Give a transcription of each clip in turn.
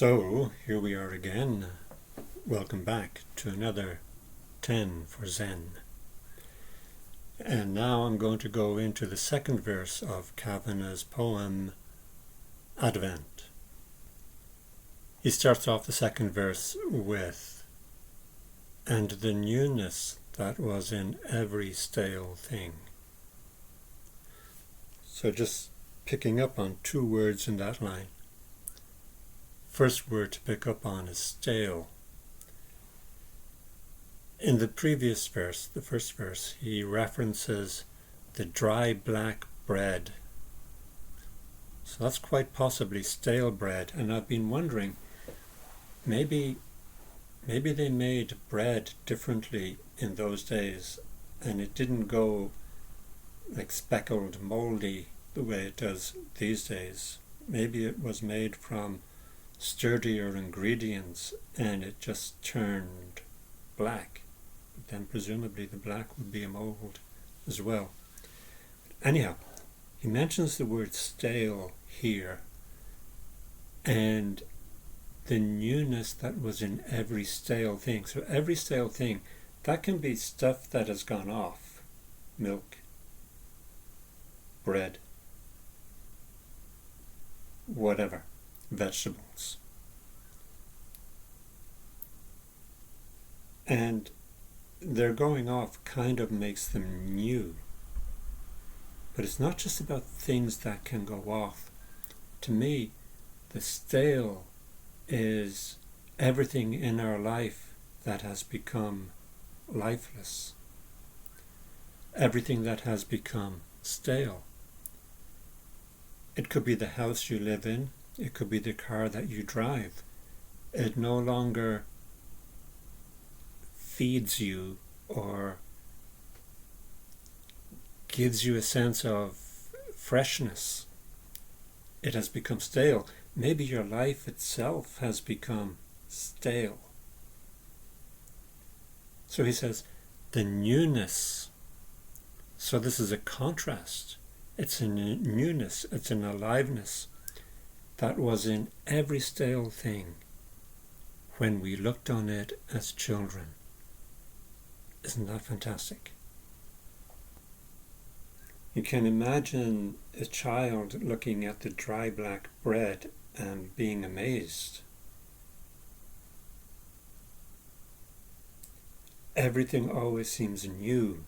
So, here we are again. Welcome back to another 10 for Zen. And now I'm going to go into the second verse of Kavanagh's poem, Advent. He starts off the second verse with, "And the newness that was in every stale thing." So just picking up on two words in that line. First word to pick up on is stale. In the previous verse, the first verse, he references the dry black bread. So that's quite possibly stale bread. And I've been wondering, maybe they made bread differently in those days and it didn't go like speckled, moldy the way it does these days. Maybe it was made from sturdier ingredients and it just turned black. But then presumably the black would be a mold as well. Anyhow, he mentions the word stale here and the newness that was in every stale thing. So every stale thing, that can be stuff that has gone off. Milk, bread, whatever. Vegetables. And their going off kind of makes them new. But it's not just about things that can go off. To me, the stale is everything in our life that has become lifeless. Everything that has become stale. It could be the house you live in. It could be the car that you drive. It no longer feeds you or gives you a sense of freshness. It has become stale. Maybe your life itself has become stale. So he says, the newness. So this is a contrast. It's a newness. It's an aliveness that was in every stale thing when we looked on it as children. Isn't that fantastic? You can imagine a child looking at the dry black bread and being amazed. Everything always seems new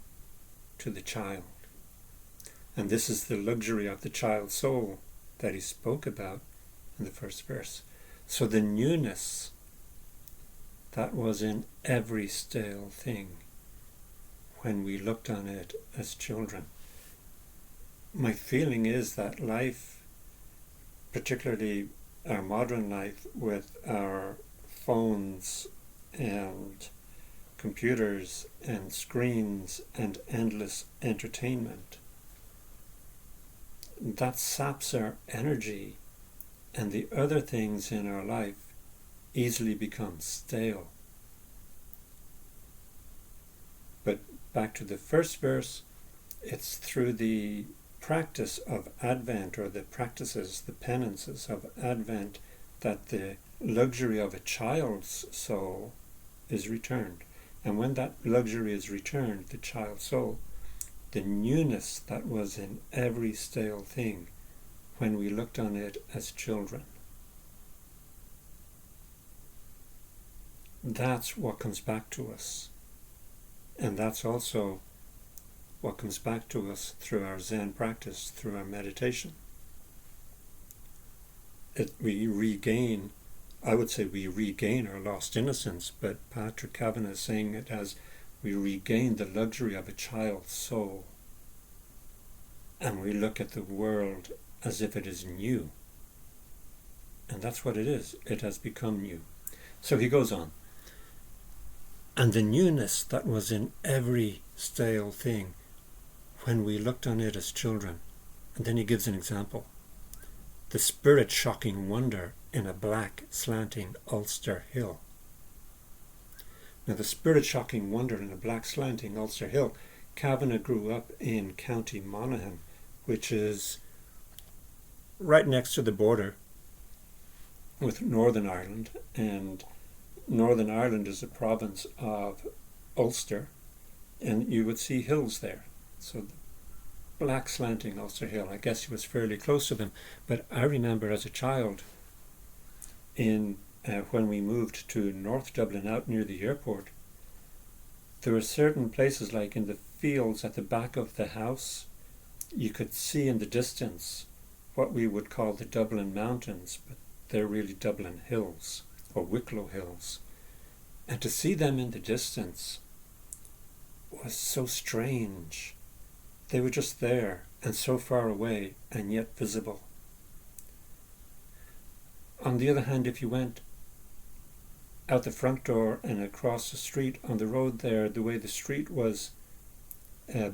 to the child. And this is the luxury of the child's soul that he spoke about in the first verse. So the newness that was in every stale thing when we looked on it as children. My feeling is that life, particularly our modern life with our phones and computers and screens and endless entertainment, that saps our energy. And the other things in our life easily become stale. But back to the first verse, it's through the practice of Advent, or the practices, the penances of Advent, that the luxury of a child's soul is returned. And when that luxury is returned, the child's soul, the newness that was in every stale thing, when we looked on it as children. That's what comes back to us. And that's also what comes back to us through our Zen practice, through our meditation. We regain our lost innocence, but Patrick Kavanagh is saying it as we regain the luxury of a child's soul. And we look at the world as if it is new. And that's what it is. It has become new. So he goes on. And the newness that was in every stale thing when we looked on it as children. And then he gives an example. The spirit-shocking wonder in a black, slanting Ulster hill. Now the spirit-shocking wonder in a black, slanting Ulster hill. Kavanagh grew up in County Monaghan, which is right next to the border with Northern Ireland, and Northern Ireland is a province of Ulster, and you would see hills there. So the black slanting Ulster Hill, I guess he was fairly close to them. But I remember as a child, when we moved to North Dublin out near the airport, there were certain places like in the fields at the back of the house, you could see in the distance what we would call the Dublin Mountains, but they're really Dublin Hills or Wicklow Hills. And to see them in the distance was so strange. They were just there and so far away and yet visible. On the other hand, if you went out the front door and across the street on the road there, the way the street was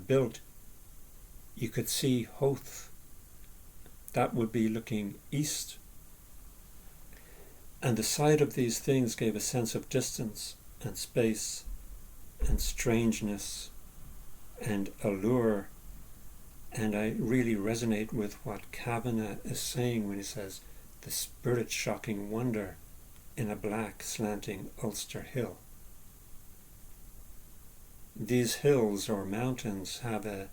built, you could see Howth. That would be looking east. And the sight of these things gave a sense of distance and space and strangeness and allure. And I really resonate with what Kavanagh is saying when he says, the spirit-shocking wonder in a black slanting Ulster hill. These hills or mountains have a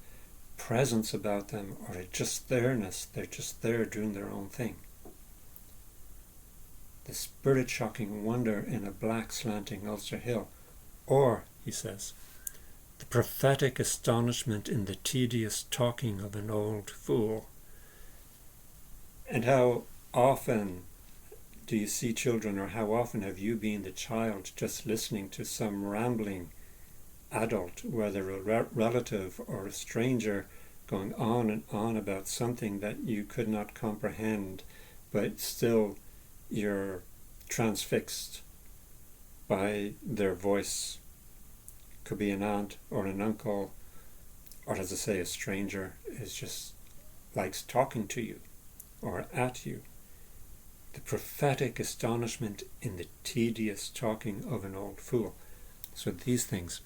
presence about them, or a just there-ness. They're just there doing their own thing. The spirit-shocking wonder in a black slanting Ulster hill. Or, he says, the prophetic astonishment in the tedious talking of an old fool. And how often do you see children, or how often have you been the child just listening to some rambling adult, whether a relative or a stranger, going on and on about something that you could not comprehend, but still you're transfixed by their voice. Could be an aunt or an uncle, or as I say, a stranger is just likes talking to you or at you. The prophetic astonishment in the tedious talking of an old fool. So these things,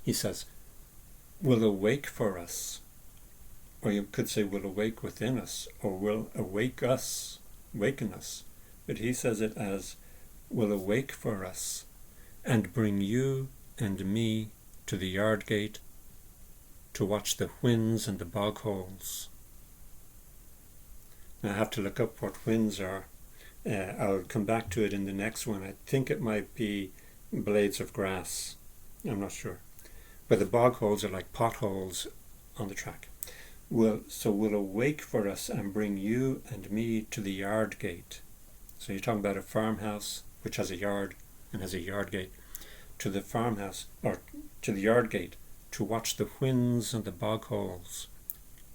he says, will awake for us, or you could say will awake within us, or will awaken us. But he says it as will awake for us and bring you and me to the yard gate to watch the whins and the bog holes. Now I have to look up what whins are. I'll come back to it in the next one. I think it might be blades of grass. I'm not sure. But the bog holes are like potholes on the track. Will awake for us and bring you and me to the yard gate. So you're talking about a farmhouse which has a yard and has a yard gate. To the farmhouse, or to the yard gate, to watch the whins and the bog holes.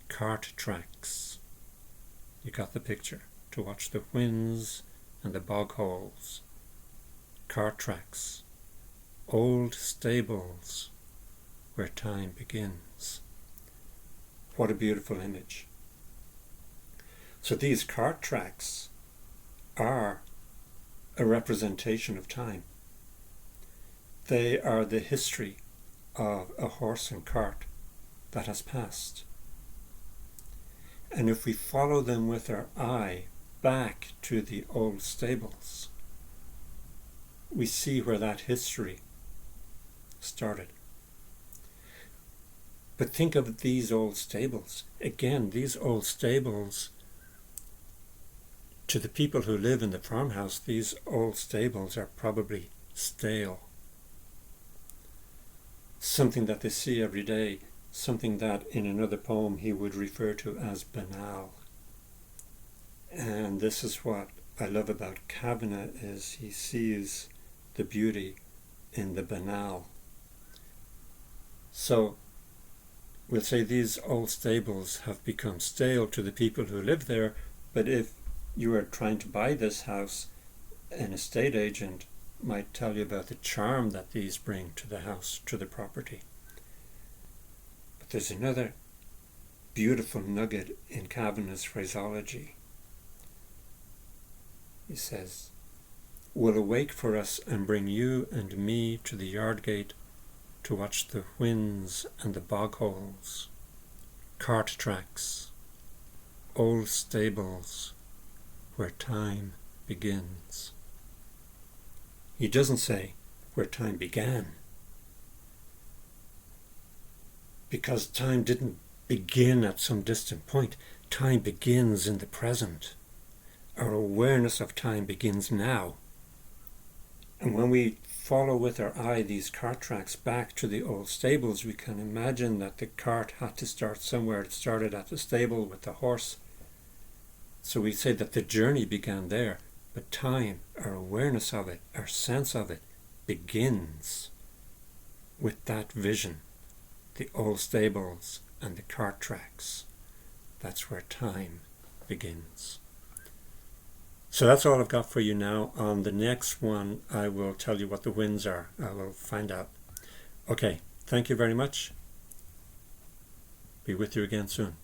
Cart tracks. You got the picture. To watch the whins and the bog holes. Cart tracks. Old stables where time begins. What a beautiful image. So these cart tracks are a representation of time. They are the history of a horse and cart that has passed. And if we follow them with our eye back to the old stables, we see where that history started. But think of these old stables. Again, these old stables, to the people who live in the farmhouse, these old stables are probably stale. Something that they see every day, something that in another poem he would refer to as banal. And this is what I love about Kavanagh, is he sees the beauty in the banal. So we'll say these old stables have become stale to the people who live there, but if you are trying to buy this house, an estate agent might tell you about the charm that these bring to the house, to the property. But there's another beautiful nugget in Kavanagh's phraseology. He says, will awake for us and bring you and me to the yard gate to watch the whins and the bog holes, cart tracks, old stables where time begins. He doesn't say where time began, because time didn't begin at some distant point. Time begins in the present. Our awareness of time begins now. And when we follow with our eye these cart tracks back to the old stables, we can imagine that the cart had to start somewhere. It started at the stable with the horse. So we say that the journey began there. But time, our awareness of it, our sense of it, begins with that vision. The old stables and the cart tracks. That's where time begins. So that's all I've got for you now. On the next one, I will tell you what the winds are. I will find out. Okay, thank you very much. Be with you again soon.